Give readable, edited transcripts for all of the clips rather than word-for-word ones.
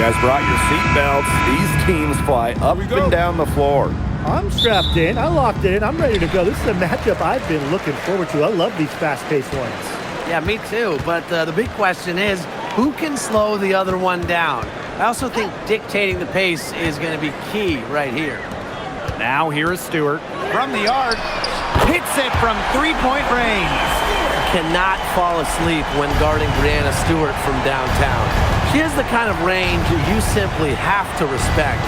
guys brought your seatbelts. These teams fly up and down the floor. I'm strapped in. I locked it in. I'm ready to go. This is a matchup I've been looking forward to. I love these fast-paced ones. Yeah, me too. But the big question is, who can slow the other one down? I also think dictating the pace is going to be key right here. Now here is Stewart from the arc. Hits it from three-point range. Cannot fall asleep when guarding Brianna Stewart from downtown. She has the kind of range you simply have to respect.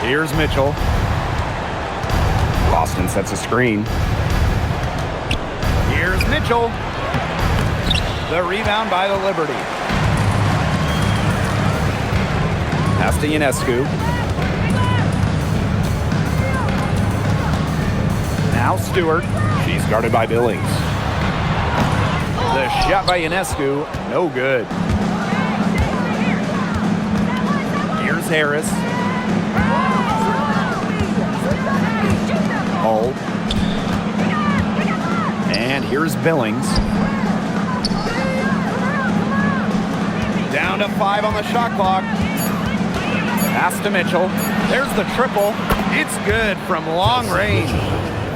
Here's Mitchell. Boston sets a screen. Here's Mitchell. The rebound by the Liberty. Pass to Ionescu. Now Stewart. She's guarded by Billings. The shot by Ionescu, no good. Here's Harris. Hull. And here's Billings. Down to 5 on the shot clock. Pass to Mitchell. There's the triple. It's good from long range.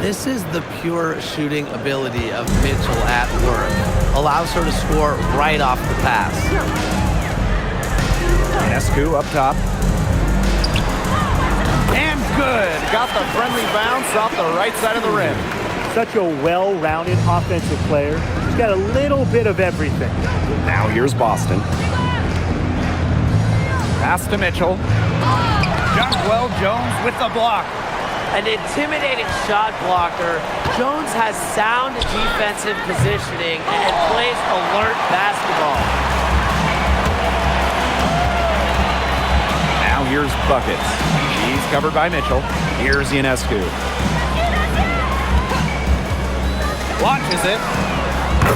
This is the pure shooting ability of Mitchell at work. Allows her to score right off the pass. Ionescu up top. And good. Got the friendly bounce off the right side of the rim. Such a well-rounded offensive player. She's got a little bit of everything. Now here's Boston. Pass to Mitchell. Jonquel Jones with the block. An intimidating shot blocker. Jones has sound defensive positioning and plays alert basketball. Now here's Buckets. He's covered by Mitchell. Here's Ionescu. Launches it.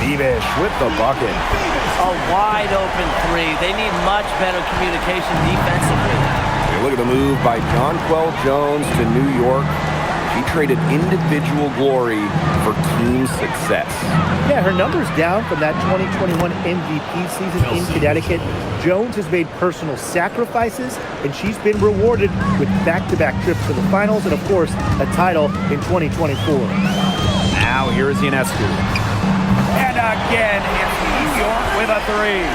Beavish with the bucket. A wide open three. They need much better communication defensively. Look at the move by Jonquel Jones to New York. She traded individual glory for team success. Yeah, her numbers down from that 2021 MVP season in Connecticut. Jones has made personal sacrifices, and she's been rewarded with back-to-back trips to the finals and, of course, a title in 2024. Now here's Ionescu. And again, it's New York with a three.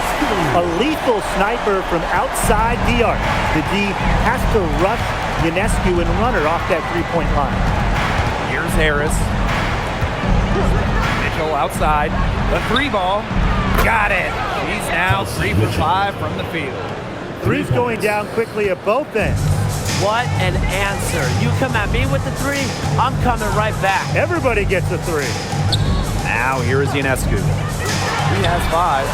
A lethal sniper from outside the arc. The D has to rush Ionescu and run her off that three-point line. Here's Harris. Mitchell outside. The three ball. Got it. He's now 3 for 5 from the field. Three's going down quickly at both ends. What an answer. You come at me with the three, I'm coming right back. Everybody gets a three. Now here's Ionescu. He has 5.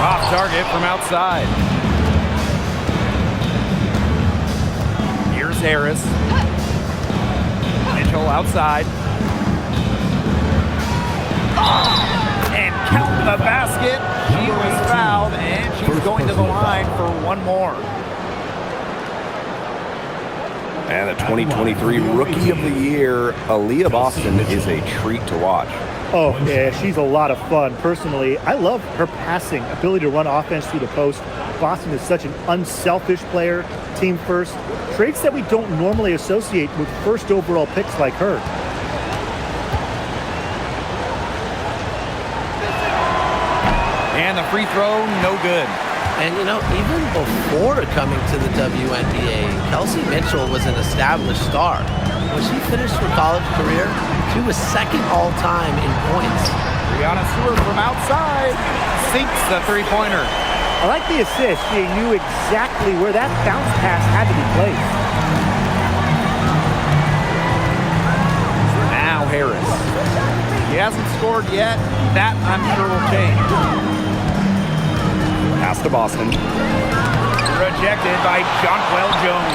Off target from outside. Here's Harris. Mitchell outside. And count the basket. She was fouled, and she's going to the line for one more. And the 2023 Rookie of the Year, Aaliyah Boston, is a treat to watch. Oh, yeah, she's a lot of fun. Personally, I love her passing, ability to run offense through the post. Boston is such an unselfish player, team first. Traits that we don't normally associate with first overall picks like her. And the free throw, no good. And, you know, even before coming to the WNBA, Kelsey Mitchell was an established star. When she finished her college career, she was second all-time in points. Brianna Stewart from outside sinks the three-pointer. I like the assist. She knew exactly where that bounce pass had to be placed. Now Harris. He hasn't scored yet. That, I'm sure, will change. Pass to Boston. Rejected by Jonquel Jones.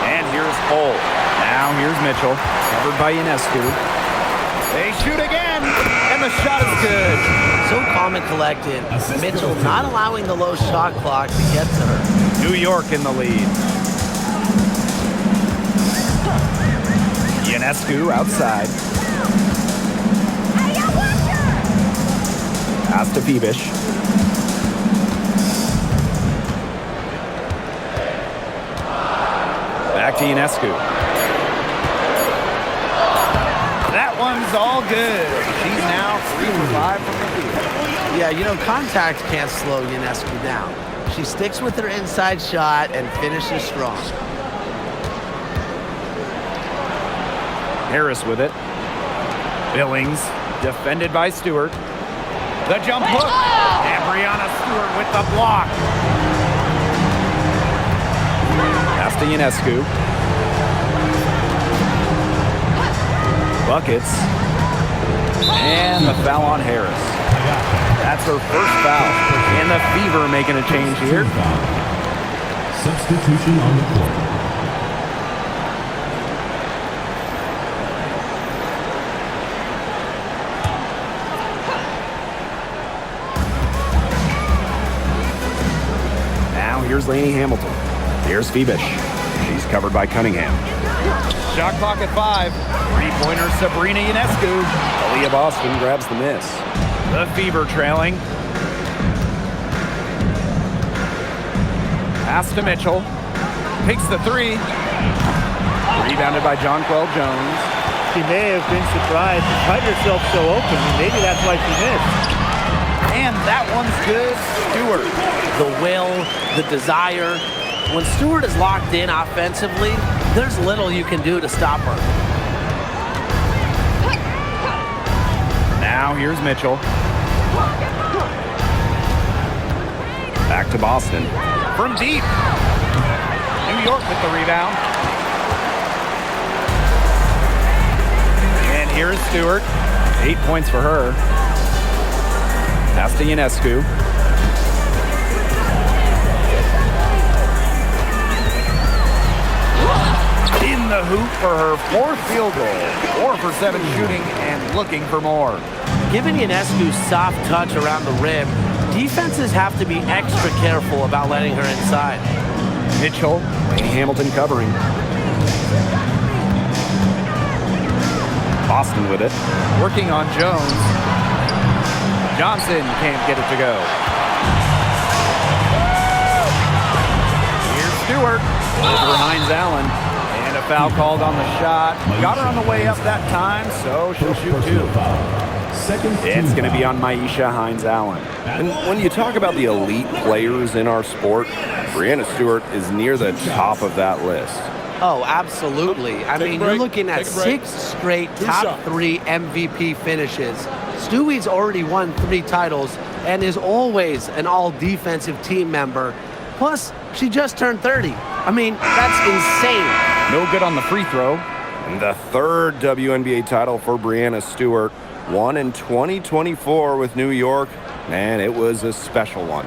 And here's Hull. Now here's Mitchell. Covered by Ionescu. They shoot again. And the shot is good. So calm and collected. Mitchell not allowing the low shot clock to get to her. New York in the lead. Ionescu outside. Pass to Beavish. to Ionescu. That one's all good. She's now 3 for 5 from the field. Yeah, you know, contact can't slow Ionescu down. She sticks with her inside shot and finishes strong. Harris with it. Billings, defended by Stewart. The jump hook. And Brianna Stewart with the block. Pass to Ionescu. Buckets. And the foul on Harris. That's her first foul. And the Fever making a change here. Substitution on the court. Now here's Lainey Hamilton. Here's Phoebish. She's covered by Cunningham. Shot clock at 5. Three-pointer Sabrina Ionescu. Aaliyah Boston grabs the miss. The Fever trailing. Pass to Mitchell. Takes the 3. Rebounded by Jonquel Jones. She may have been surprised to find herself so open. Maybe that's why she missed. And that one's good. Stewart. The will, the desire. When Stewart is locked in offensively, there's little you can do to stop her. Now here's Mitchell. Back to Boston. From deep. New York with the rebound. And here's Stewart. 8 points for her. Pass to Ionescu. In the hoop for her 4th field goal. 4 for 7 shooting and looking for more. Given Ionescu's soft touch around the rim, defenses have to be extra careful about letting her inside. Mitchell, Lainey Hamilton covering. Boston with it. Working on Jones. Johnson can't get it to go. Here's Stewart. Over Hines Allen. And a foul called on the shot. Got her on the way up that time, so she'll shoot 2. It's going to be on Maisha Hines Allen. And when you talk about the elite players in our sport, Brianna Stewart is near the top of that list. Oh, absolutely. I mean, you're looking at 6 straight top 3 MVP finishes. Stewie's already won 3 titles and is always an all-defensive team member. Plus, she just turned 30. I mean, that's insane. No good on the free throw. And the 3rd WNBA title for Brianna Stewart, won in 2024 with New York, and it was a special one.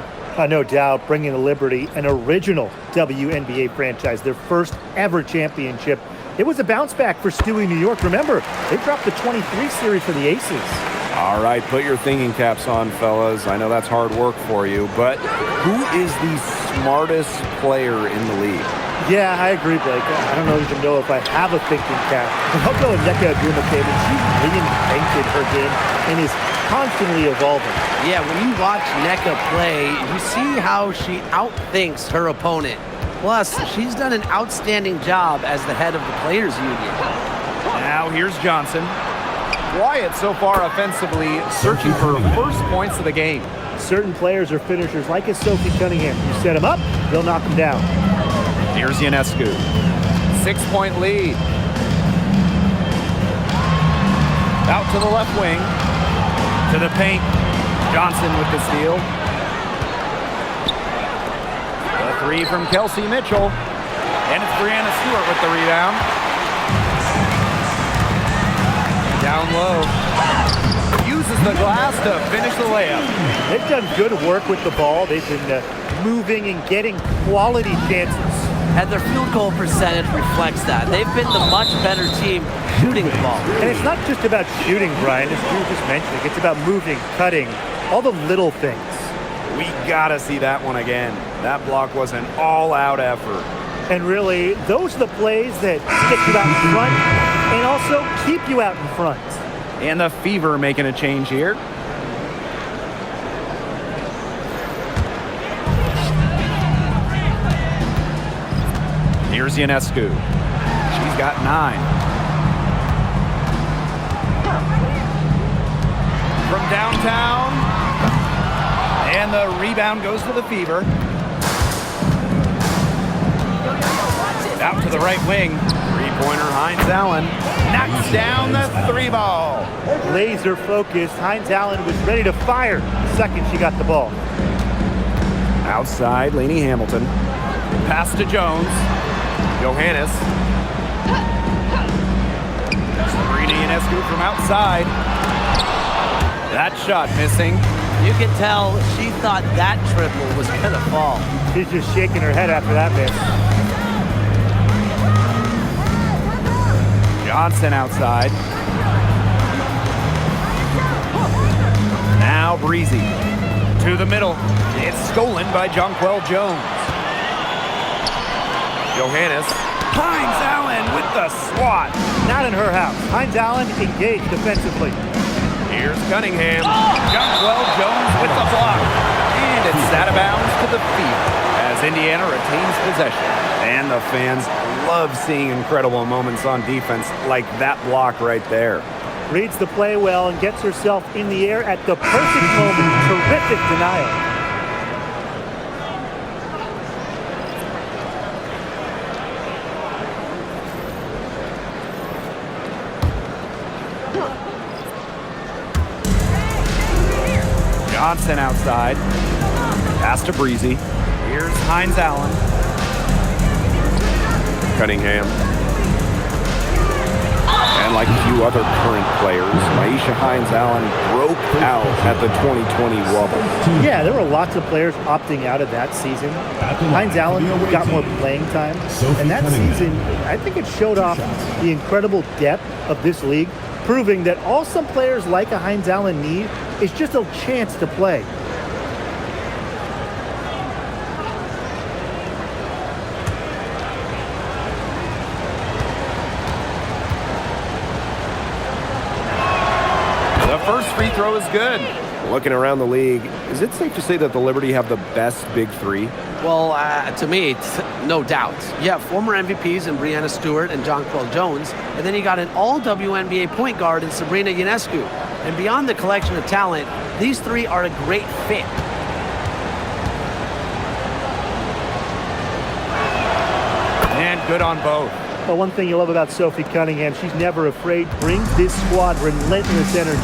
No doubt, bringing to Liberty an original WNBA franchise, their first ever championship. It was a bounce back for Stewie New York. Remember, they dropped the 23 series for the Aces. All right, put your thinking caps on, fellas. I know that's hard work for you, but who is the smartest player in the league? Yeah, I agree, Blake. I don't even know if I have a thinking cap. I'll go with Nneka Agumafe. She's reinvented her game and is constantly evolving. Yeah, when you watch Nneka play, you see how she outthinks her opponent. Plus, she's done an outstanding job as the head of the Players Union. Now here's Johnson. Quiet so far offensively, searching for first points of the game. Certain players are finishers, like a Sophie Cunningham. You set them up, they'll knock them down. Here's Ionescu. 6-point lead. Out to the left wing. To the paint. Johnson with the steal. The 3 from Kelsey Mitchell. And it's Brianna Stewart with the rebound. Down low. Uses the glass to finish the layup. They've done good work with the ball. They've been moving and getting quality chances. And their field goal percentage reflects that. They've been the much better team shooting the ball. And it's not just about shooting, Brian, as you were just mentioning. It's about moving, cutting, all the little things. We gotta see that one again. That block was an all-out effort. And really, those are the plays that get you out in front and also keep you out in front. And the Fever making a change here. Here's Ionescu. She's got 9. From downtown, and the rebound goes to the Fever. Out to the right wing. Three-pointer, Hines Allen knocks down the 3 ball. Laser focused. Hines Allen was ready to fire the second she got the ball. Outside, Lainey Hamilton. Pass to Jones. Johannes. Sabrina Ionescu from outside. That shot missing. You can tell she thought that triple was going to fall. She's just shaking her head after that miss. Johnson outside. Now Breezy to the middle. It's stolen by Jonquel Jones. Johannes. Hines Allen with the swat. Not in her house. Hines Allen engaged defensively. Here's Cunningham. Jonquel Jones with the block. And it's out of bounds to the Fever as Indiana retains possession. And the fans love seeing incredible moments on defense like that block right there. Reads the play well and gets herself in the air at the perfect moment. Terrific denial. Johnson outside. Pass to Breezy. Here's Hines Allen. Cunningham. And like a few other current players, Maisha Hines Allen broke out at the 2020 Wubble. Yeah, there were lots of players opting out of that season. Hines Allen got more playing time. And that season, I think it showed off the incredible depth of this league, proving that all some players like a Hines Allen need is just a chance to play. The first free throw is good. Looking around the league, is it safe to say that the Liberty have the best big three? Well, to me, no doubt. You have former MVPs in Breanna Stewart and Jonquel Jones, and then you got an all-WNBA point guard in Sabrina Ionescu. And beyond the collection of talent, these three are a great fit. And good on both. Well, one thing you love about Sophie Cunningham, she's never afraid, brings this squad relentless energy.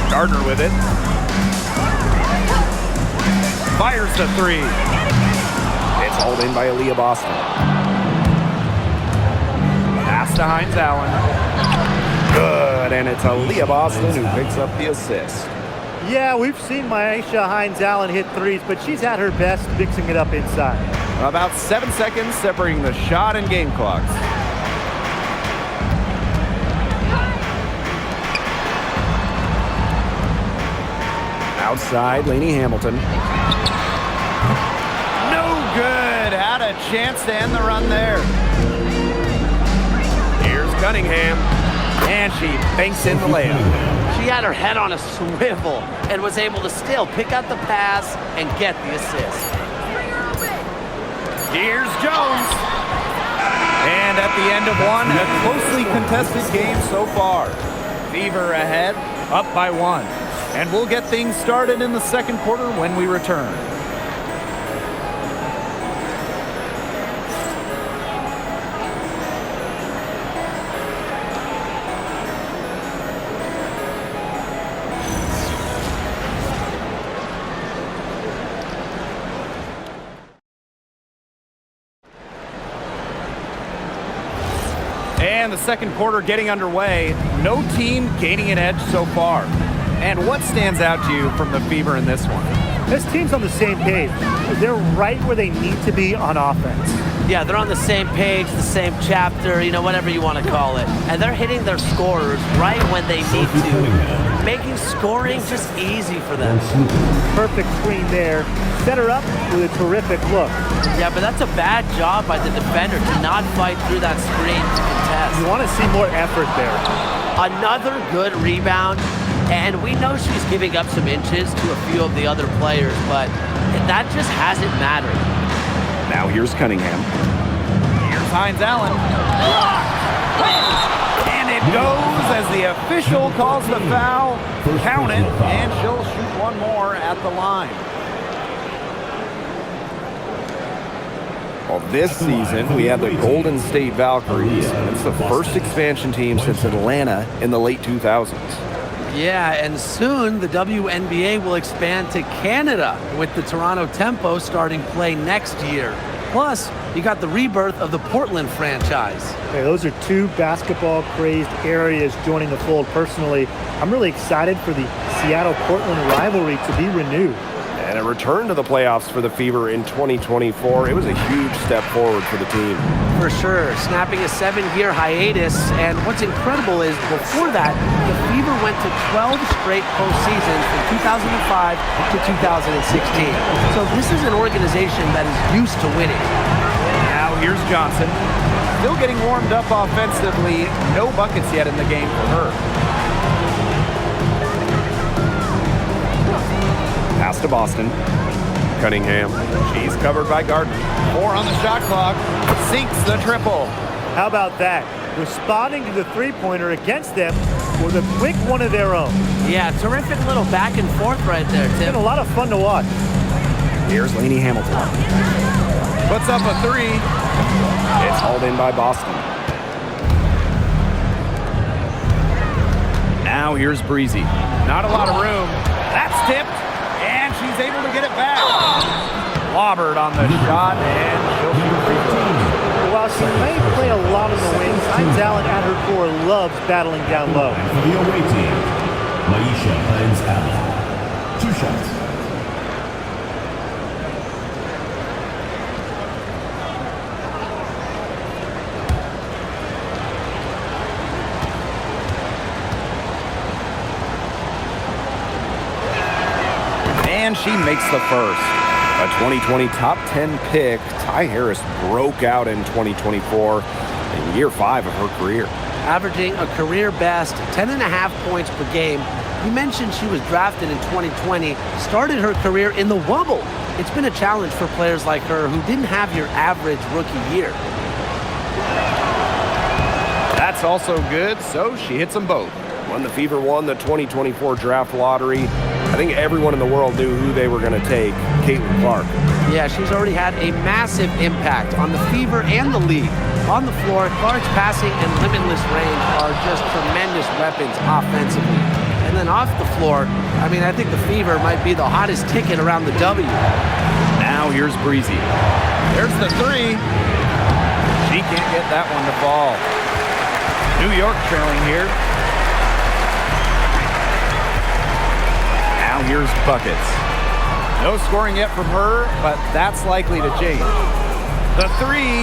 Gardner with it. Fires the 3. It's hauled in by Aaliyah Boston. Pass to Hines Allen. Good, and it's Aaliyah Boston who picks up the assist. Yeah, we've seen Maisha Hines Allen hit threes, but she's at her best mixing it up inside. About 7 seconds separating the shot and game clocks. Outside, Lainey Hamilton. No good. Had a chance to end the run there. Here's Cunningham. And she banks in the layup. She had her head on a swivel and was able to still pick out the pass and get the assist. Here's Jones. And at the end of one, a closely contested game so far. Fever ahead, up by 1. And we'll get things started in the second quarter when we return. And the second quarter getting underway. No team gaining an edge so far. And what stands out to you from the Fever in this one? This team's on the same page. They're right where they need to be on offense. Yeah, they're on the same page, the same chapter, whatever you want to call it. And they're hitting their scorers right when they need to, making scoring just easy for them. Perfect screen there. Set her up with a terrific look. Yeah, but that's a bad job by the defender to not fight through that screen to contest. You want to see more effort there. Another good rebound. And we know she's giving up some inches to a few of the other players, but that just hasn't mattered. Now here's Cunningham. Here's Hines Allen. And it goes as the official calls the foul. Count it, and she'll shoot one more at the line. Well, this season, we have the Golden State Valkyries. It's the first expansion team since Atlanta in the late 2000s. Yeah, and soon the WNBA will expand to Canada with the Toronto Tempo starting play next year. Plus, you got the rebirth of the Portland franchise. Okay, those are two basketball-crazed areas joining the fold. Personally, I'm really excited for the Seattle-Portland rivalry to be renewed. And a return to the playoffs for the Fever in 2024. It was a huge step forward for the team. For sure, snapping a 7-year hiatus. And what's incredible is before that, the Fever went to 12 straight postseasons from 2005 to 2016. So this is an organization that is used to winning. Now here's Johnson. Still getting warmed up offensively. No buckets yet in the game for her. Pass to Boston. Cunningham. She's covered by Gardner. 4 on the shot clock. Sinks the triple. How about that? Responding to the three-pointer against them with a quick one of their own. Yeah, terrific little back and forth right there, It's Tim. been a lot of fun to watch. Here's Lainey Hamilton. Puts up a 3. It's hauled in by Boston. Now here's Breezy. Not a lot of room. That's tipped, and she's able to get it back. Clobbered on the shot, and she'll shoot free throw. While she may play a lot in the wings, Hines Allen at her core loves battling down low. And for the away team, Maisha Hines Allen. 2 shots. And she makes the first. A 2020 top 10 pick, Ty Harris broke out in 2024 in year 5 of her career. Averaging a career best 10.5 points per game. You mentioned she was drafted in 2020, started her career in the wobble. It's been a challenge for players like her who didn't have your average rookie year. That's also good, so she hits them both. When the Fever won the 2024 draft lottery, I think everyone in the world knew who they were going to take, Caitlin Clark. Yeah, she's already had a massive impact on the Fever and the league. On the floor, Clark's passing and limitless range are just tremendous weapons offensively. And then off the floor, I mean, I think the Fever might be the hottest ticket around the W. Now here's Breezy. There's the 3. She can't get that one to fall. New York trailing here. Now here's buckets. No scoring yet from her, but that's likely to change. The 3.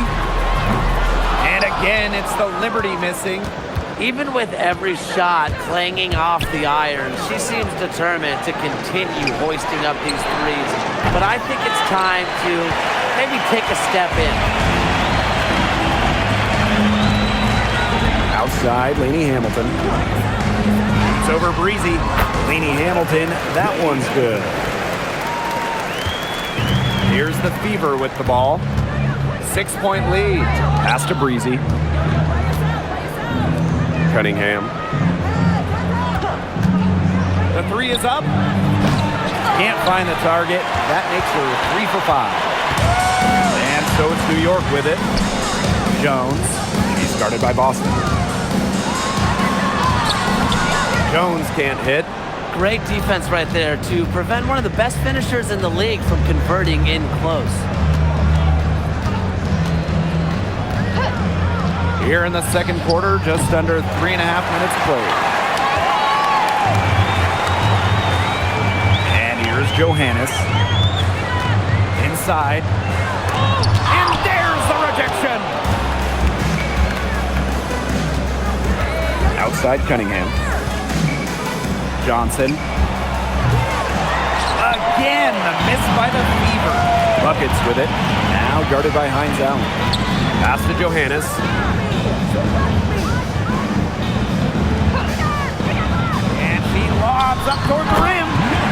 And again, it's the Liberty missing. Even with every shot clanging off the iron, she seems determined to continue hoisting up these threes. But I think it's time to maybe take a step in. Outside, Lainey Hamilton. It's over Breezy. Lainey Hamilton, that one's good. Here's the Fever with the ball. 6-point lead. Pass to Breezy. Cunningham. The 3 is up. Can't find the target. That makes her 3 for 5. And so it's New York with it. Jones. He's guarded by Boston. Jones can't hit. Great defense right there to prevent one of the best finishers in the league from converting in close. Here in the second quarter, just under 3.5 minutes played. And here's Johannes. Inside. And there's the rejection. Outside, Cunningham. Johnson. Again, the miss by the Fever. Buckets with it. Now guarded by Hines Allen. Pass to Johannes. And she lobs up toward the rim.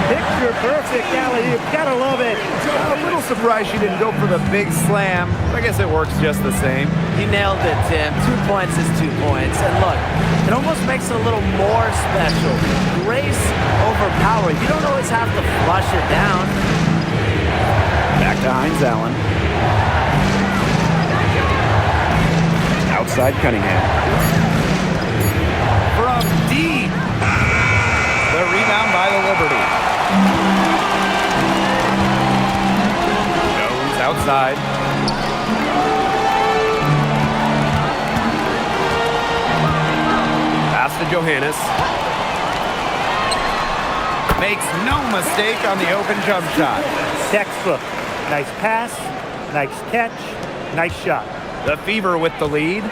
Picture perfect alley-oop. Gotta love it. A little surprised she didn't go for the big slam. I guess it works just the same. You nailed it, Tim. 2 points is 2 points. And look, it almost makes it a little more special. Grace over power. You don't always have to flush it down. Back to Hines Allen. Outside Cunningham. From deep. The rebound by the Liberty. Jones outside. Pass to Johannes. Makes no mistake on the open jump shot. Textbook. Nice pass, nice catch, nice shot. The Fever with the lead.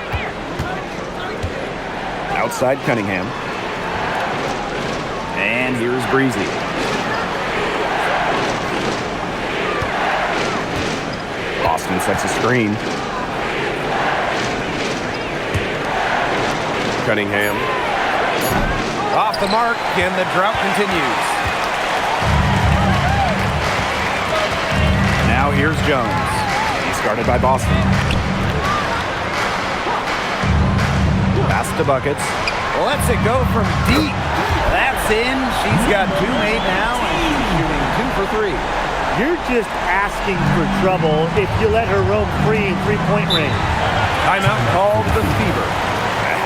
Outside Cunningham. And here's Breezy. Boston sets a screen. Cunningham. Off the mark, and the drought continues. Now here's Jones. He's guarded by Boston. Pass to Buckets. Lets it go from deep. That's in. She's got 2 made now, and she's shooting 2 for 3. You're just asking for trouble if you let her roam free in three-point range. Timeout called the Fever.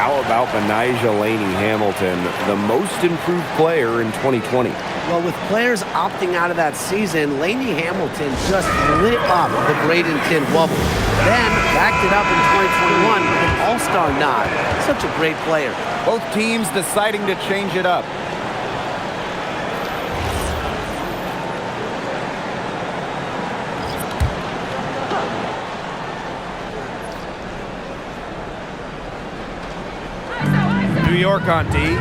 How about Benijah Laney Hamilton, the most improved player in 2020? Well, with players opting out of that season, Laney Hamilton just lit up the Bradenton wobble. Then backed it up in 2021 with an all-star nod. Such a great player. Both teams deciding to change it up. New York on D.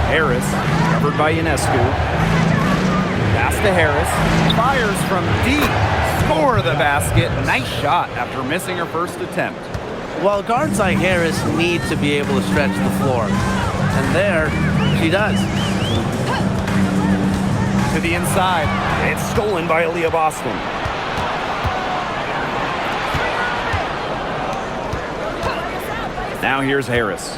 Harris, covered by Ionescu. Pass to Harris. Fires from deep. Score the basket. Nice shot after missing her first attempt. Well, guards like Harris need to be able to stretch the floor. And there, she does. To the inside. It's stolen by Aaliyah Boston. Now here's Harris.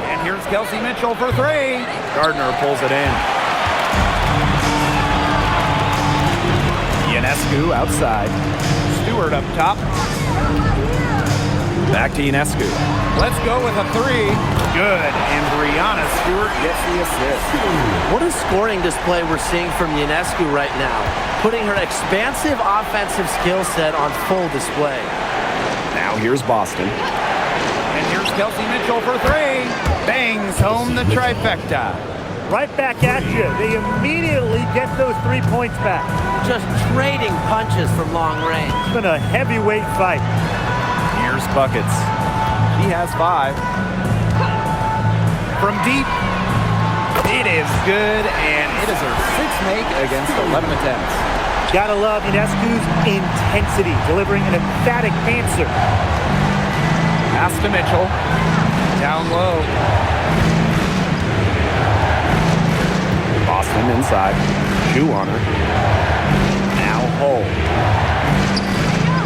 And here's Kelsey Mitchell for 3. Gardner pulls it in. Ionescu outside. Stewart up top. Back to Ionescu. Let's go with a 3. Good. And Brianna Stewart gets the assist. What a scoring display we're seeing from Ionescu right now, putting her expansive offensive skill set on full display. Now here's Boston. And here's Kelsey Mitchell for 3. Bangs home the trifecta. Right back at you. They immediately get those 3 points back. Just trading punches from long range. It's been a heavyweight fight. Here's Buckets. He has 5. From deep. It is good, and it is her 6th make against 11 attempts. Gotta love Ionescu's intensity, delivering an emphatic answer. Pass to Mitchell. Down low. Boston inside. Shoe on her. Now Hull.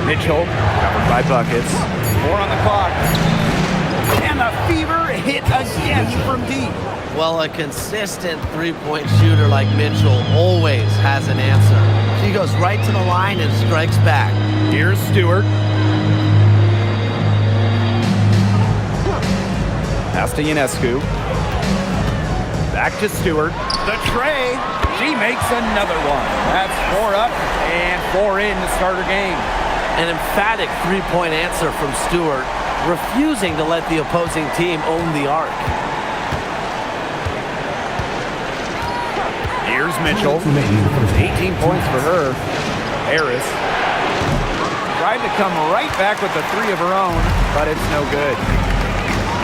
Mitchell, covered by Buckets. 4 on the clock. And the Fever hit again from deep. Well, a consistent three-point shooter like Mitchell always has an answer. She goes right to the line and strikes back. Here's Stewart. Pass to Ionescu. Back to Stewart. The tray. She makes another one. That's 4 up and 4 in to start her game. An emphatic three-point answer from Stewart, refusing to let the opposing team own the arc. Here's Mitchell. 18 points for her. Harris tried to come right back with the 3 of her own, but it's no good.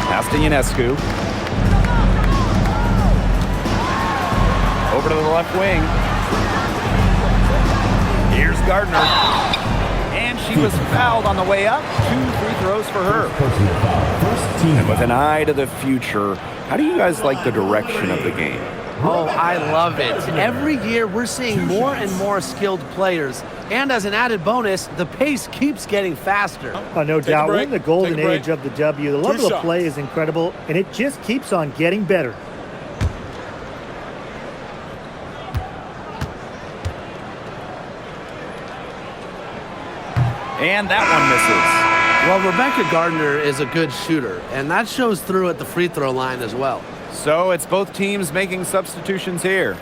Pass to Ionescu. Over to the left wing. Here's Gardner. And she was fouled on the way up. 2 free throws for her. Personal foul. First team With an foul. eye to the future, how do you guys like the direction of the game? Oh, I love it. Every year we're seeing more and more skilled players. And as an added bonus, the pace keeps getting faster. No doubt, we're break. in the golden Take a break. age of the W. The level of shots. play is incredible, and it just keeps on getting better. And that one misses. Well, Rebecca Gardner is a good shooter, and that shows through at the free throw line as well. So it's both teams making substitutions here.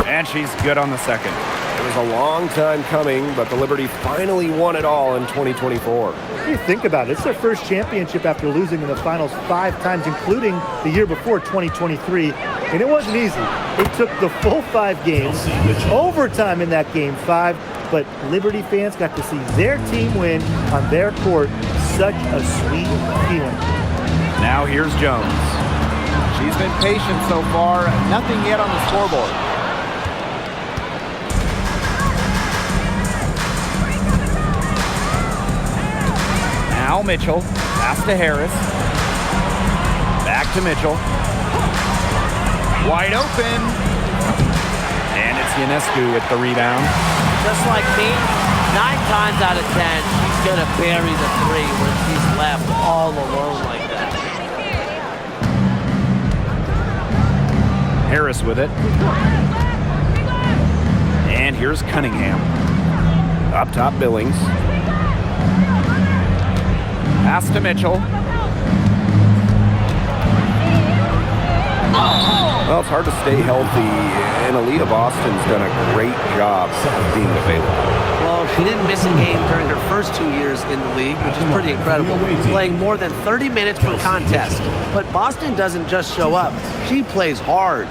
And she's good on the second. It was a long time coming, but the Liberty finally won it all in 2024. What do you think about it? It's their first championship after losing in the finals 5 times, including the year before, 2023. And it wasn't easy. It took the full 5 games, overtime in that game 5, but Liberty fans got to see their team win on their court. Such a sweet feeling. Now here's Jones. She's been patient so far. Nothing yet on the scoreboard. Now Mitchell. Pass to Harris. Back to Mitchell. Wide open. And it's Ionescu with the rebound. Just like me, 9 times out of 10, she's going to bury the 3 when she's left all alone like that. Harris with it. And here's Cunningham. Up top, Billings. Pass to Mitchell. Well, it's hard to stay healthy, and Alita Boston's done a great job being available. Well, she didn't miss a game during her first 2 years in the league, which is pretty incredible, playing more than 30 minutes per contest. But Boston doesn't just show up. She plays hard.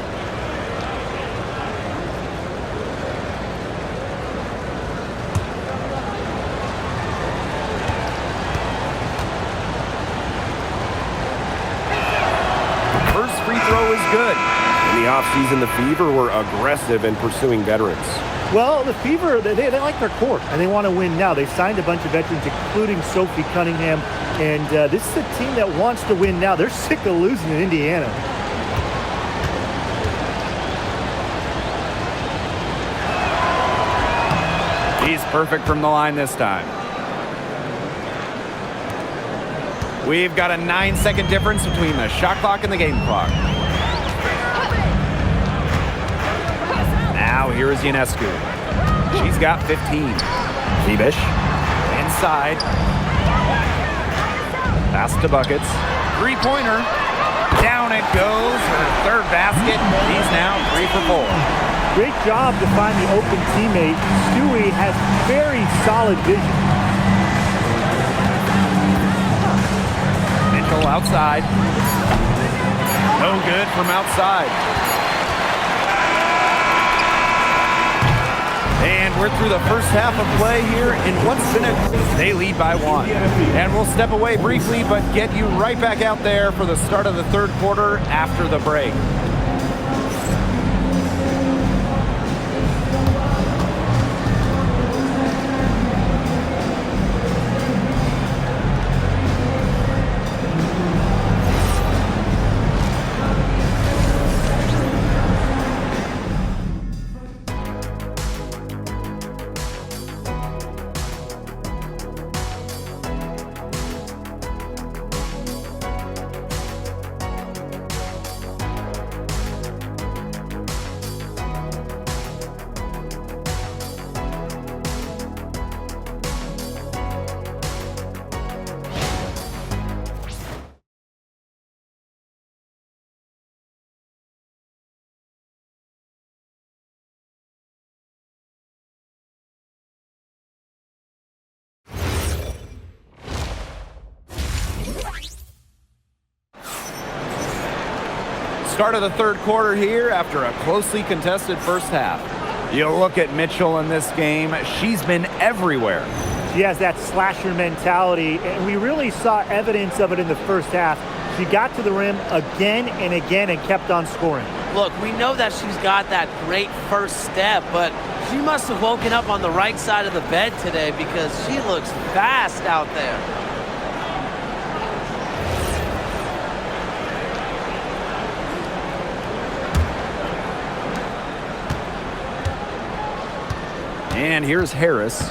First free throw is good. In the offseason, the Fever were aggressive in pursuing veterans. Well, the Fever, they like their core, and they want to win now. They signed a bunch of veterans, including Sophie Cunningham, and this is a team that wants to win now. They're sick of losing in Indiana. He's perfect from the line this time. We've got a 9-second difference between the shot clock and the game clock. Now here is Ionescu. She's got 15. Bebish. Inside. Pass to Buckets. 3-pointer. Down it goes. Her third basket. He's now 3 for 4. Great job to find the open teammate. Stewie has very solid vision. Mitchell outside. No good from outside. And we're through the first half of play here in what's been they lead by 1. And we'll step away briefly, but get you right back out there for the start of the third quarter after the break. Start of the third quarter here after a closely contested first half. You look at Mitchell in this game, she's been everywhere. She has that slasher mentality, and we really saw evidence of it in the first half. She got to the rim again and again and kept on scoring. Look, we know that she's got that great first step, but she must have woken up on the right side of the bed today because she looks fast out there. And here's Harris.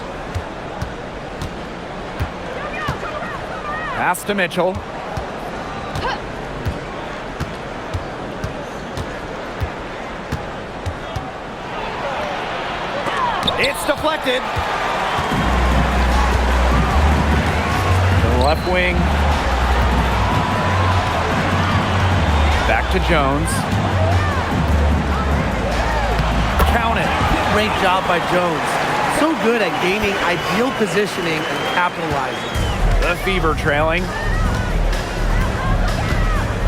Pass to Mitchell. It's deflected. To the left wing. Back to Jones. Count it. Great job by Jones. So good at gaining ideal positioning and capitalizing. The Fever trailing.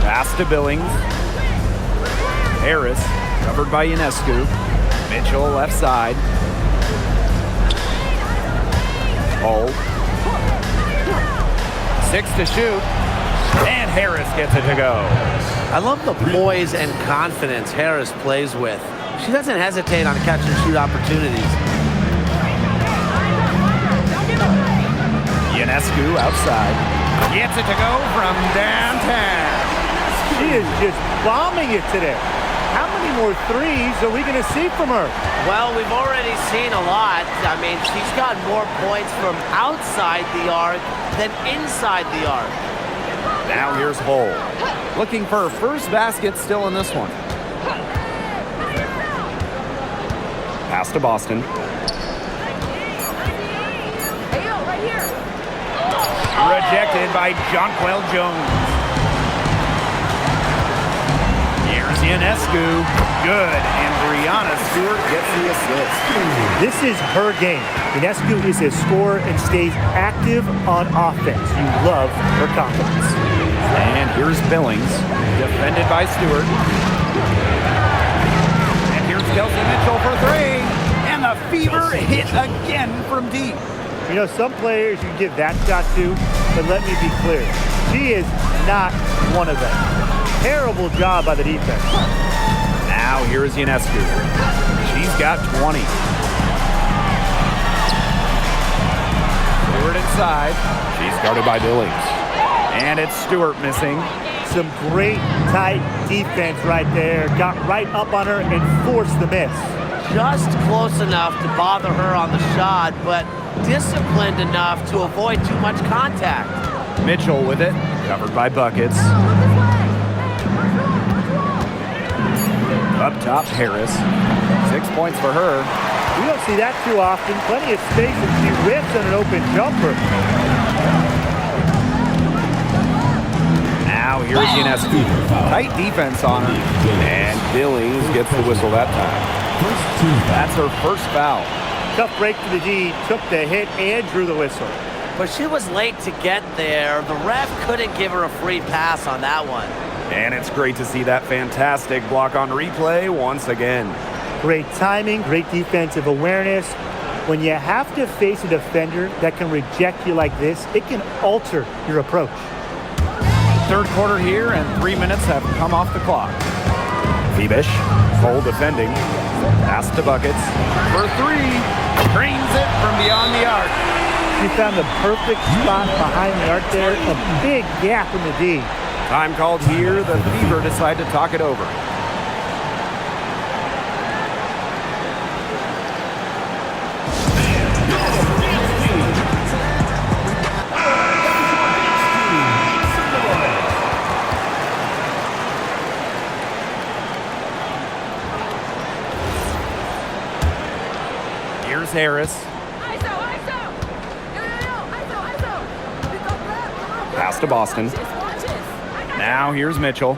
Pass to Billings. Harris covered by Ionescu. Mitchell left side. Hold. 6 to shoot. And Harris gets it to go. I love the poise and confidence Harris plays with. She doesn't hesitate on catch and shoot opportunities. Ionescu outside. Gets it to go from downtown. She is just bombing it today. How many more threes are we going to see from her? Well, we've already seen a lot. I mean, she's got more points from outside the arc than inside the arc. Now here's Hull. Looking for her first basket still in this one. Pass to Boston. Rejected by Jonquel Jones. Here's Ionescu. Good. And Brianna Stewart gets the assist. This is her game. Ionescu is a scorer and stays active on offense. You love her confidence. And here's Billings. Defended by Stewart. And here's Kelsey Mitchell for three. And the Fever hit again from deep. You know, some players you give that shot to, but let me be clear. She is not one of them. Terrible job by the defense. Now here's Ionescu. She's got 20. Stewart inside. She's guarded by Billings. And it's Stewart missing. Some great tight defense right there. Got right up on her and forced the miss. Just close enough to bother her on the shot, but disciplined enough to avoid too much contact. Mitchell with it, covered by Buckets. Up top, Harris. 6 points for her. We don't see that too often. Plenty of space, and she rips on an open jumper. Now here's Ionescu. Tight defense on her. And Billings gets the whistle that time. That's her first foul. Tough break to the D, took the hit and drew the whistle. But she was late to get there. The ref couldn't give her a free pass on that one. And it's great to see that fantastic block on replay once again. Great timing, great defensive awareness. When you have to face a defender that can reject you like this, it can alter your approach. Third quarter here, and 3 minutes have come off the clock. Febish, full defending. Pass to Buckets. For three. Drains it from beyond the arc. She found the perfect spot behind the arc there. A big gap in the D. Time called here. The Fever decide to talk it over. Here's Harris. Pass to Boston. Now here's Mitchell.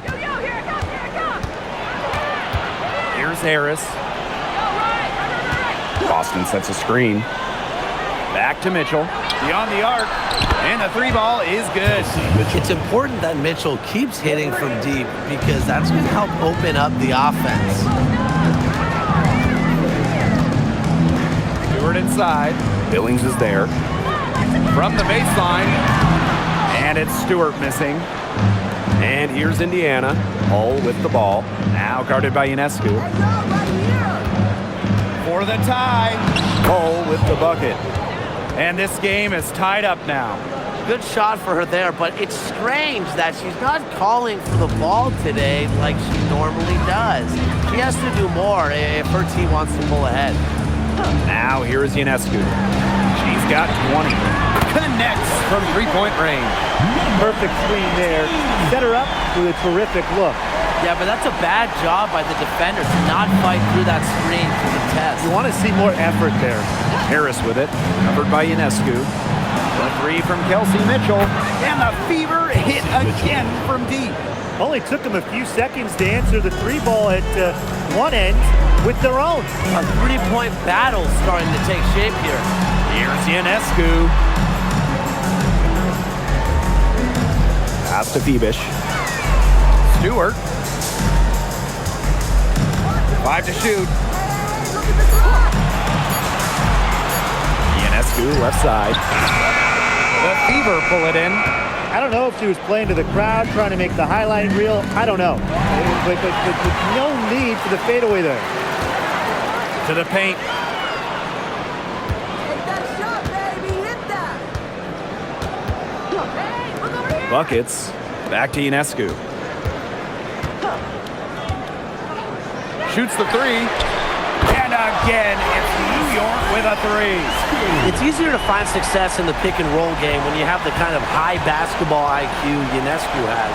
Here's Harris. Boston sets a screen. Back to Mitchell. Beyond the arc. And the three ball is good. It's important that Mitchell keeps hitting from deep because that's going to help open up the offense. Stewart inside. Billings is there. From the baseline. And it's Stewart missing. And here's Indiana. Hull with the ball. Now guarded by Ionescu. For the tie. Hull with the bucket. And this game is tied up now. Good shot for her there, but it's strange that she's not calling for the ball today like she normally does. She has to do more if her team wants to pull ahead. Now here is Ionescu. She's got 20. Connects from three-point range. Perfect screen there. Set her up with a terrific look. Yeah, but that's a bad job by the defender to not fight through that screen to the test. You want to see more effort there. Harris with it. Covered by Ionescu. The three from Kelsey Mitchell. And the fever hit again from deep. Only took them a few seconds to answer the three ball at one end with their own. A three-point battle starting to take shape here. Here's Ionescu. Pass to Phoebish. Stewart. 5 to shoot. Ionescu left side. The Fever pull it in. I don't know if she was playing to the crowd, trying to make the highlight reel. I don't know. But no need for the fadeaway there. To the paint. Hit that shot, baby. Hit that. Hey, look over here. Buckets. Back to Ionescu. Shoots the three. And again, it's New York with a three. It's easier to find success in the pick and roll game when you have the kind of high basketball IQ Ionescu has.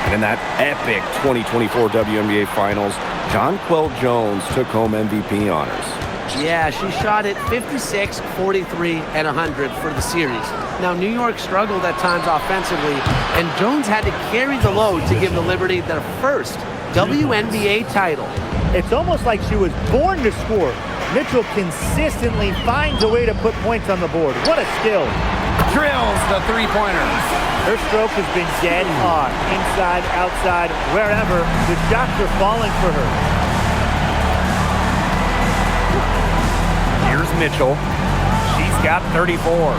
And in that epic 2024 WNBA Finals, Jonquel Jones took home MVP honors. Yeah, she shot it 56, 43, and 100 for the series. Now, New York struggled at times offensively, and Jones had to carry the load to give the Liberty their first WNBA title. It's almost like she was born to score. Mitchell consistently finds a way to put points on the board. What a skill. Drills the three-pointer. Her stroke has been dead on. Inside, outside, wherever. The shots are falling for her. Here's Mitchell. She's got 34.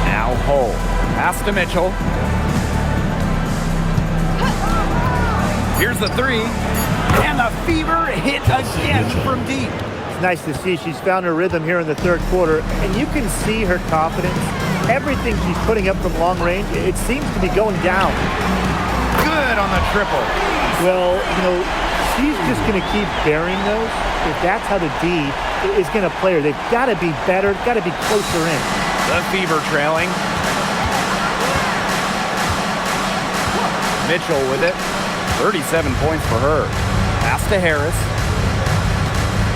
Now Hull. Pass to Mitchell. Here's the three. And the Fever hit again from deep. It's nice to see she's found her rhythm here in the third quarter, and you can see her confidence. Everything she's putting up from long range, it seems to be going down. Good on the triple. Well, she's just going to keep burying those. If that's how the D is going to play her, they've got to be better, got to be closer in. The Fever trailing. Mitchell with it. 37 points for her. Pass to Harris.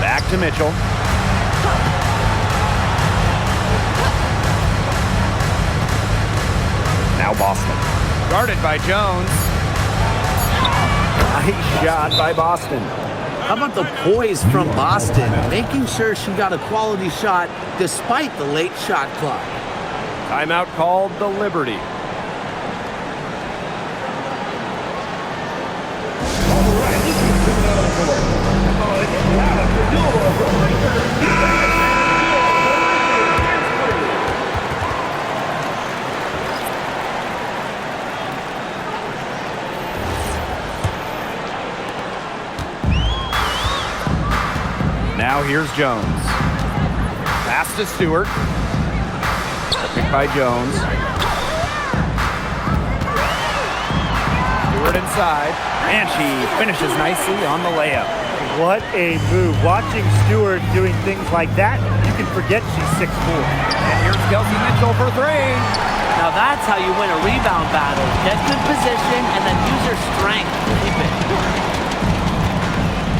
Back to Mitchell. Now Boston. Guarded by Jones. Nice shot by Boston. How about the poise from Boston, making sure she got a quality shot despite the late shot clock. Timeout called the Liberty. Now here's Jones. Pass to Stewart. Picked by Jones. Stewart inside. And she finishes nicely on the layup. What a move. Watching Stewart doing things like that, you can forget she's 6'4". And here's Kelsey Mitchell for three. Now that's how you win a rebound battle. Get good position and then use your strength to keep it.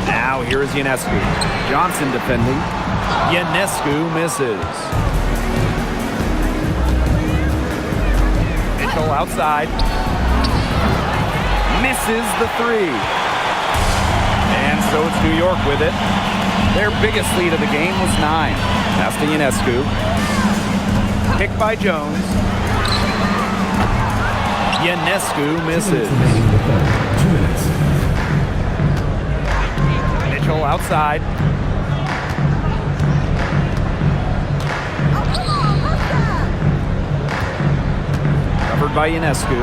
Now here is Ionescu. Johnson defending. Ionescu misses. Mitchell outside. Misses the three. And so it's New York with it. Their biggest lead of the game was 9. Pass to Ionescu. Picked by Jones. Ionescu misses. 2 minutes. Mitchell outside. Covered by Ionescu.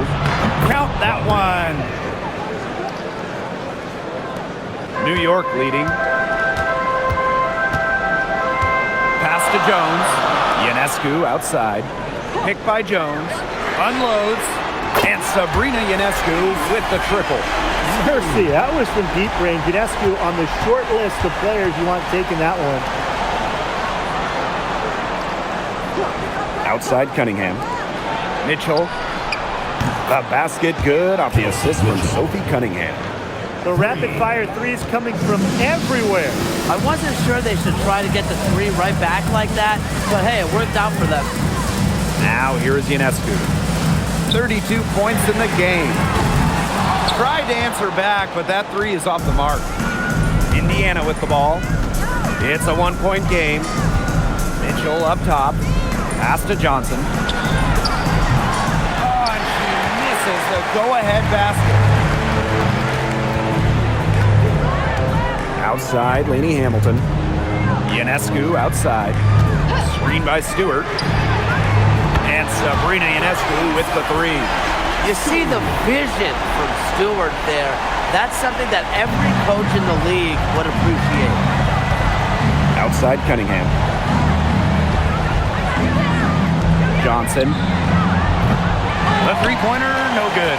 Count that one. New York leading. Pass to Jones. Ionescu outside. Picked by Jones. Unloads. And Sabrina Ionescu with the triple. Mercy, that was from deep range. Ionescu on the short list of players you want taking that one. Outside Cunningham. Mitchell. The basket good off the assist from Sophie Cunningham. The rapid-fire threes coming from everywhere. I wasn't sure they should try to get the three right back like that, but hey, it worked out for them. Now here is Ionescu. 32 points in the game. Tried to answer back, but that three is off the mark. Indiana with the ball. It's a one-point game. Mitchell up top. Pass to Johnson. Oh, and she misses the go-ahead basket. Outside, Lainey Hamilton. Ionescu outside. Screen by Stewart. And Sabrina Ionescu with the three. You see the vision from Stewart there. That's something that every coach in the league would appreciate. Outside Cunningham. Johnson. The three-pointer, no good.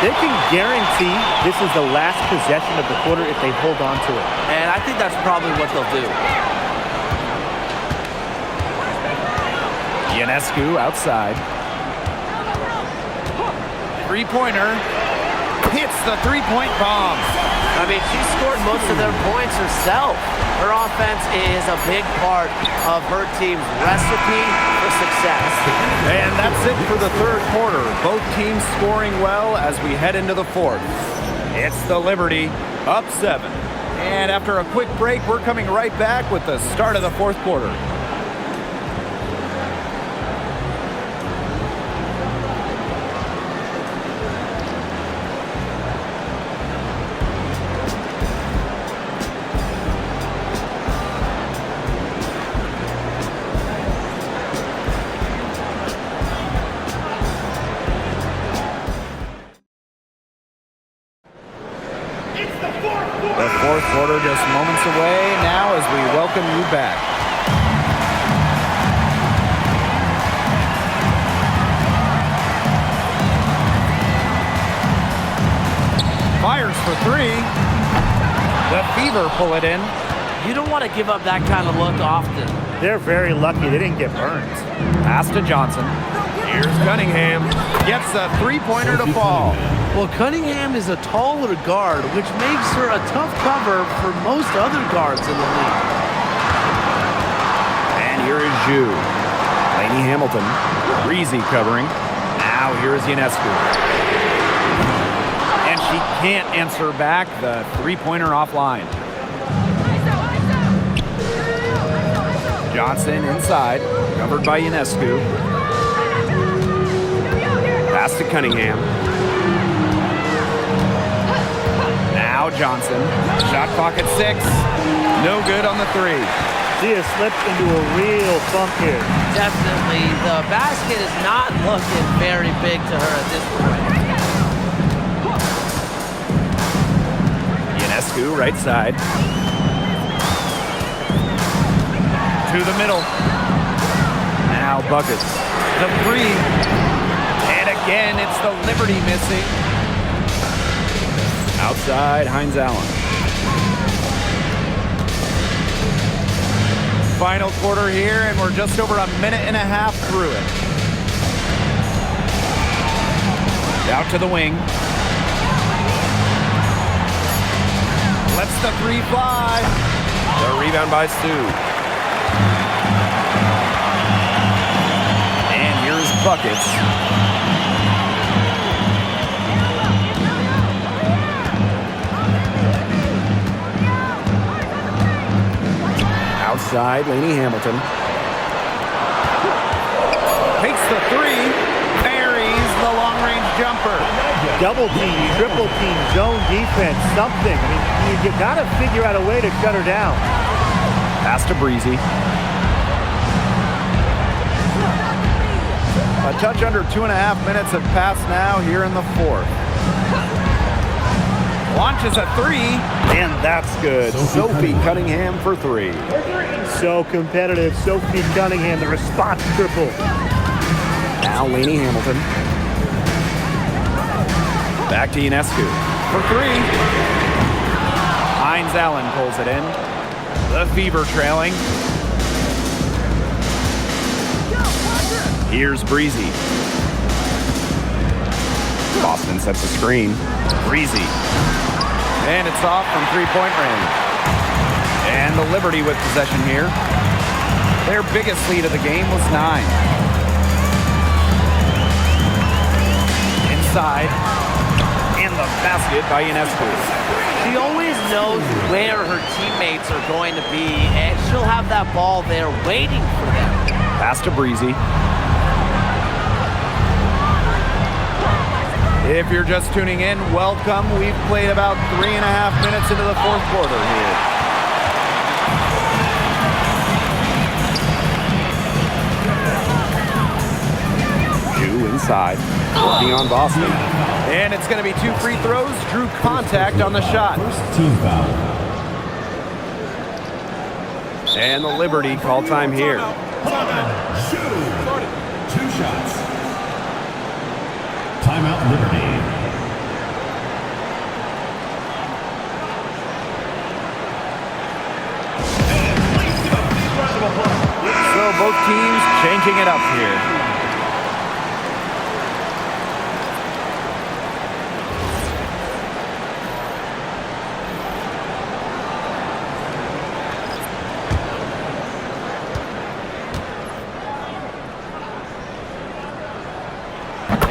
They can guarantee this is the last possession of the quarter if they hold on to it. And I think that's probably what they'll do. Ionescu outside. Three-pointer. Hits the three-point bomb. I mean, she scored most of their points herself. Her offense is a big part of her team's recipe for success. And that's it for the third quarter. Both teams scoring well as we head into the fourth. It's the Liberty up 7. And after a quick break, we're coming right back with the start of the fourth quarter. The fourth quarter just moments away now as we welcome you back. Fires for three. The Fever pull it in. You don't want to give up that kind of look often. They're very lucky they didn't get burned. Pass to Johnson. Here's Cunningham. Gets a three-pointer to fall. Well, Cunningham is a taller guard, which makes her a tough cover for most other guards in the league. And here is Zhu. Lainey Hamilton. Breezy covering. Now here's Ionescu. And she can't answer back the three-pointer offline. Johnson inside. Covered by Ionescu. Pass to Cunningham. Now Johnson. Shot clock at 6. No good on the three. She has slipped into a real funk here. Definitely. The basket is not looking very big to her at this point. Ionescu right side. To the middle. Now buckets. The three. And again, it's the Liberty missing. Outside, Hines Allen. Final quarter here, and we're just over a minute and a half through it. Out to the wing. Lets the three fly. The rebound by Stu. And here's buckets. Outside, Lainey Hamilton. Takes the three. Buries the long-range jumper. Double team, triple team, zone defense, something. I mean, you got to figure out a way to shut her down. Pass to Breezy. A touch under 2.5 minutes have passed now here in the fourth. Launches a three, and that's good. Sophie Cunningham for three. So competitive. Sophie Cunningham, the response triple. Now Lainey Hamilton. Back to Ionescu for three. Hines Allen pulls it in. The Fever trailing. Here's Breezy. Boston sets a screen. Breezy. And it's off from three-point range. And the Liberty with possession here. Their biggest lead of the game was 9. Inside. And the basket by Ionescu. She always knows where her teammates are going to be, and she'll have that ball there waiting for them. Pass to Breezy. If you're just tuning in, welcome. We've played about 3.5 minutes into the fourth quarter here. Ju inside, working on Boston. And it's going to be 2 free throws. Drew contact on the shot. First team foul. And the Liberty call time here. Shoot. 2 shots. Timeout Liberty. So both teams changing it up here.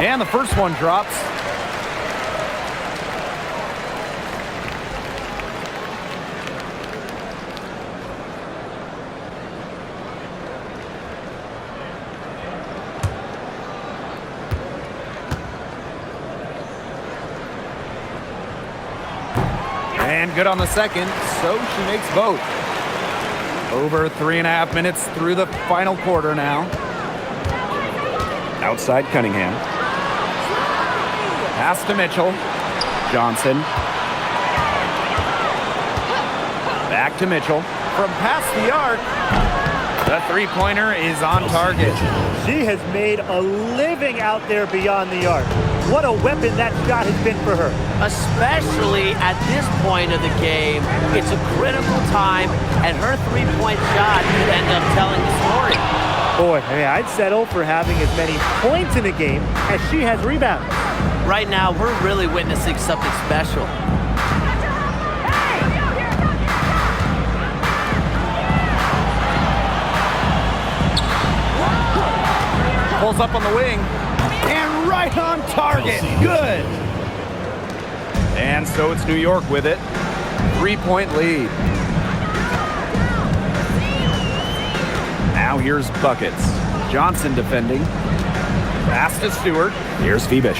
And the first one drops. And good on the second, so she makes both. Over 3.5 minutes through the final quarter now. Outside Cunningham. Pass to Mitchell. Johnson. Back to Mitchell. From past the arc, the three-pointer is on target. She has made a living out there beyond the arc. What a weapon that shot has been for her. Especially at this point of the game, it's a critical time, and her three-point shot could end up telling the story. Boy, hey, I'd settle for having as many points in a game as she has rebounds. Right now, we're really witnessing something special. Pulls up on the wing. And right on target. Good. And so it's New York with it. 3-point lead. Now here's Buckets. Johnson defending. Pass to Stewart. Here's Febish.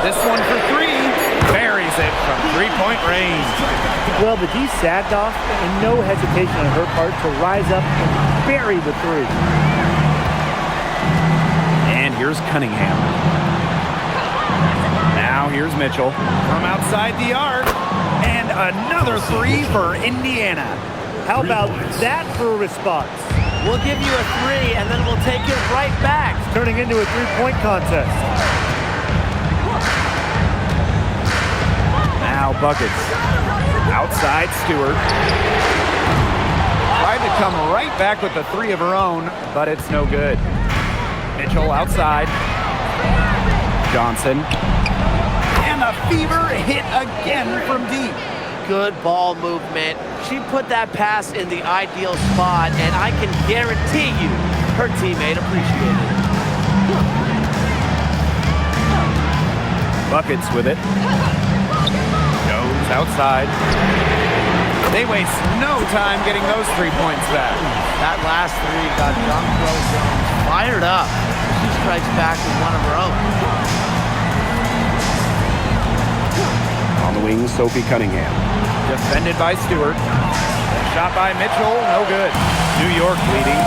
This one for three. Buries it from three-point range. Well, the D sagged off, and no hesitation on her part to rise up and bury the three. And here's Cunningham. Now here's Mitchell from outside the arc. And another three for Indiana. How about that for a response? We'll give you a three, and then we'll take it right back. Turning into a three-point contest. Now Buckets. Outside Stewart. Tried to come right back with the three of her own, but it's no good. Mitchell outside. Johnson. And the Fever hit again from deep. Good ball movement. She put that pass in the ideal spot, and I can guarantee you her teammate appreciated it. Buckets with it. Jones outside. They waste no time getting those 3 points back. That last three got Young Jones fired up. She strikes back with one of her own. On the wing, Sophie Cunningham. Defended by Stewart. Shot by Mitchell, no good. New York leading.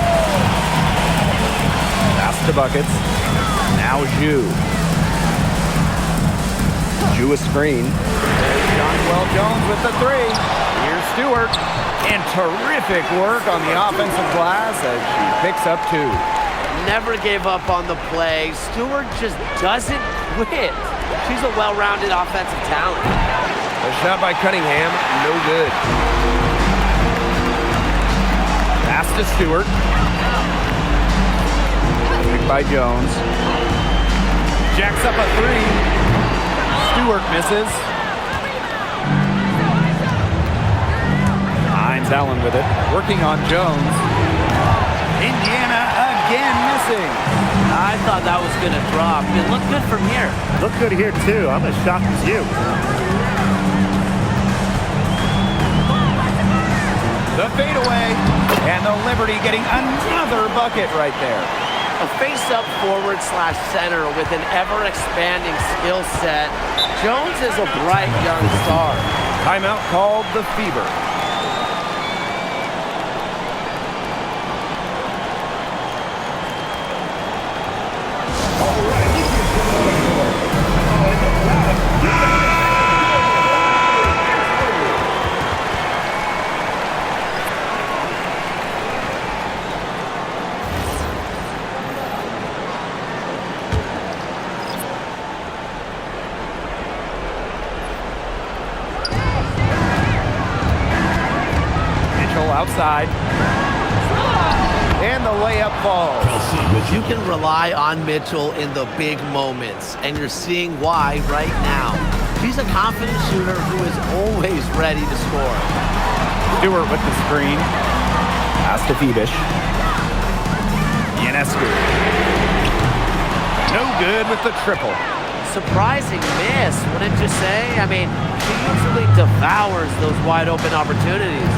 Pass to buckets. Now Zhu. Zhu a screen. There's Jonquel Jones with the three. Here's Stewart. And terrific work on the offensive glass as she picks up two. Never gave up on the play. Stewart just doesn't quit. She's a well-rounded offensive talent. A shot by Cunningham, no good. Pass to Stewart. Picked by Jones. Jacks up a three. Stewart misses. Hines Allen with it. Working on Jones. Indiana again missing. I thought that was going to drop. It looked good from here. Look good here, too. I'm as shocked as you. The fadeaway. And the Liberty getting another bucket right there. A face-up forward/center with an ever-expanding skill set. Jones is a bright young star. Timeout called the Fever. Outside. And the layup falls. You can rely on Mitchell in the big moments, and you're seeing why right now. She's a confident shooter who is always ready to score. Stewart with the screen. Pass to Phoebish. Ionescu. No good with the triple. Surprising miss, wouldn't you say? I mean, she usually devours those wide open opportunities.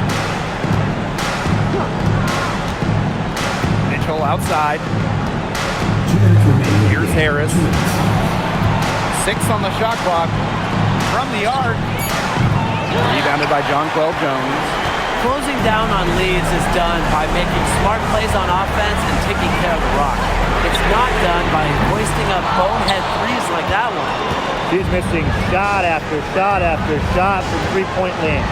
Mitchell outside. Here's Harris. 6 on the shot clock. From the arc. Rebounded by Jonquel Jones. Closing down on leads is done by making smart plays on offense and taking care of the rock. It's not done by hoisting up bonehead threes like that one. She's missing shot after shot after shot from three-point land.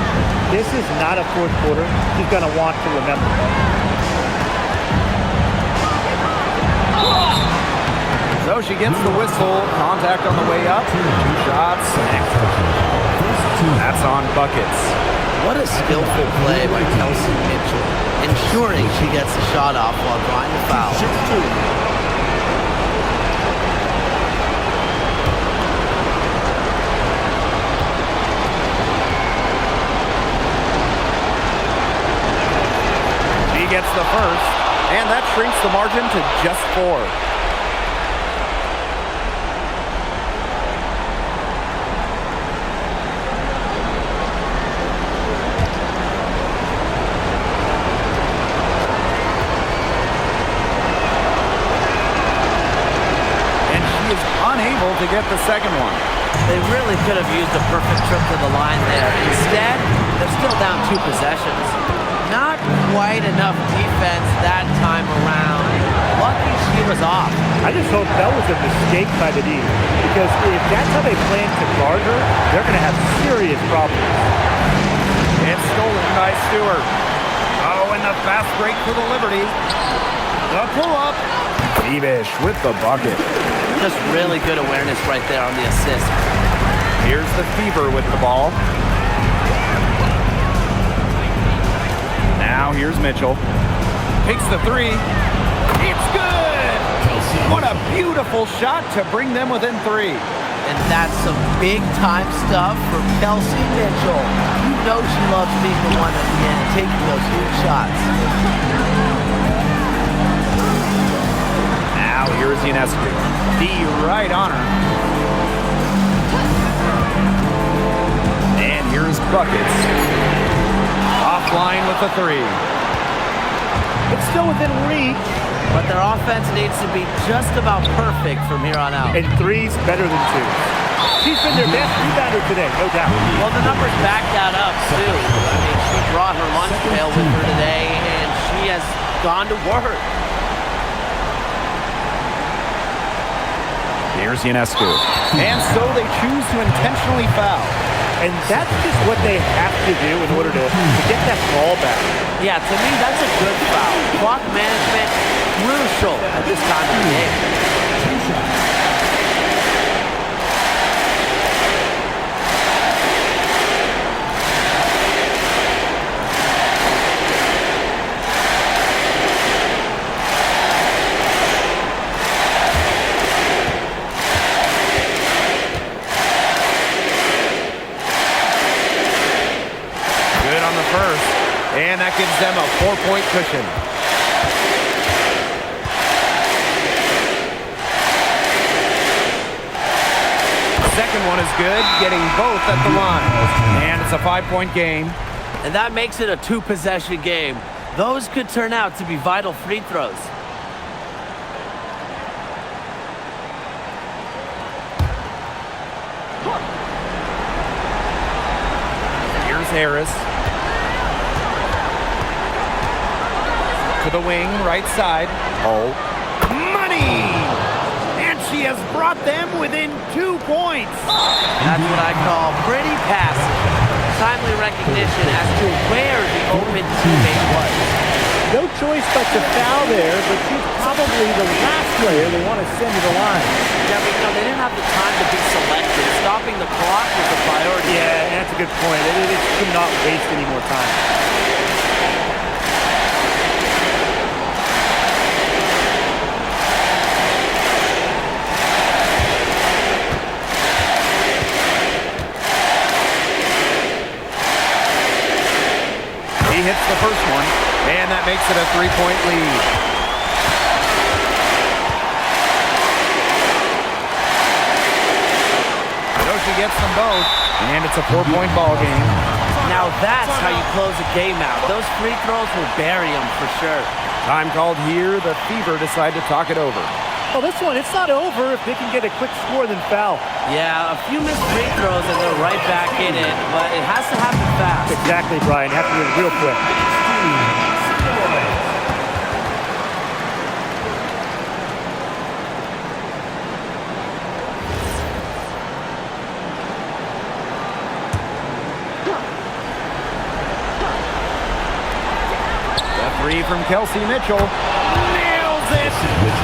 This is not a fourth quarter she's going to want to remember. So she gets the whistle. Contact on the way up. 2 shots. That's on buckets. What a skillful play by Kelsey Mitchell, ensuring she gets the shot off while drawing the foul. She gets the first, and that shrinks the margin to just 4. To get the second one. They really could have used a perfect trip to the line there. Instead, they're still down 2 possessions. Not quite enough defense that time around. Lucky she was off. I just hope that was a mistake by the D, because if that's how they plan to guard her, they're going to have serious problems. It's stolen by Stewart. Oh, and the fast break for the Liberty. The pull-up. Phoebish with the bucket. Just really good awareness right there on the assist. Here's the Fever with the ball. Now here's Mitchell. Takes the 3. It's good! What a beautiful shot to bring them within 3. And that's some big-time stuff for Kelsey Mitchell. You know she loves being the one at the end, taking those huge shots. Now here's Ionescu. D right on her. And here's Buckets. Offline with the 3. It's still within reach. But their offense needs to be just about perfect from here on out. And 3's better than 2. She's been their best rebounder today, no doubt. Well, the numbers back that up, too. I mean, she brought her lunch pail with her today, and she has gone to work. Here's Ionescu. And so they choose to intentionally foul. And that's just what they have to do in order to get that ball back. Yeah, to me, that's a good foul. Clock management, crucial at this time of the game. First, and that gives them a 4-point cushion. Second one is good, getting both at the line. And it's a 5-point game. And that makes it a 2-possession game. Those could turn out to be vital free throws. Here's Harris. To the wing, right side. Oh, money! And she has brought them within 2 points. That's what I call pretty passive. Timely recognition as to where the open teammate was. No choice but to foul there, but she's probably the last player they want to send to the line. Yeah, but they didn't have the time to be selective. Stopping the clock was a priority. Yeah, that's a good point. It could not waste any more time. He hits the first one, and that makes it a 3-point lead. So she gets them both, and it's a 4-point ball game. Now that's how you close a game out. Those free throws will bury them for sure. Time called here. The Fever decide to talk it over. Well, this one, it's not over if they can get a quick score then foul. Yeah, a few missed free throws and they're right back in it, but it has to happen fast. Exactly, Brian. Have to do it real quick. The three from Kelsey Mitchell. Nails it!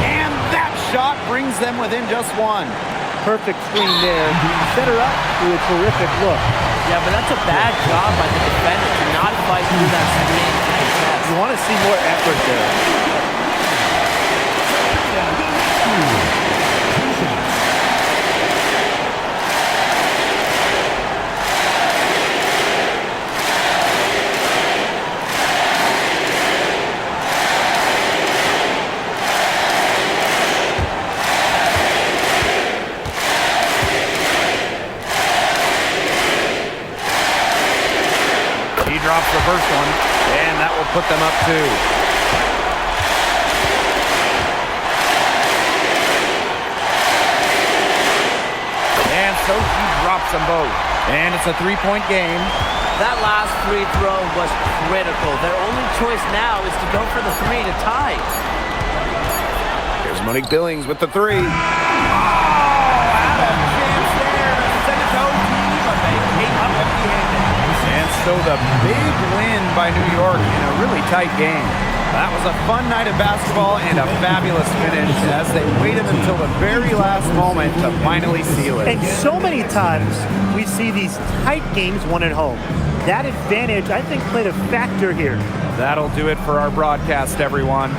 And that shot brings them within just one. Perfect screen there. Set her up with a terrific look. Yeah, but that's a bad job by the defender to not fight through that screen. You want to see more effort there. Drops the first one, and that will put them up 2. And so she drops them both. And it's a 3-point game. That last free throw was critical. Their only choice now is to go for the 3 to tie. Here's Monique Billings with the 3. Oh, had a chance there to send it to OT, but they came up empty-handed. And so the big win by New York in a really tight game. That was a fun night of basketball and a fabulous finish as they waited until the very last moment to finally seal it. And so many times we see these tight games won at home. That advantage, I think, played a factor here. That'll do it for our broadcast, everyone.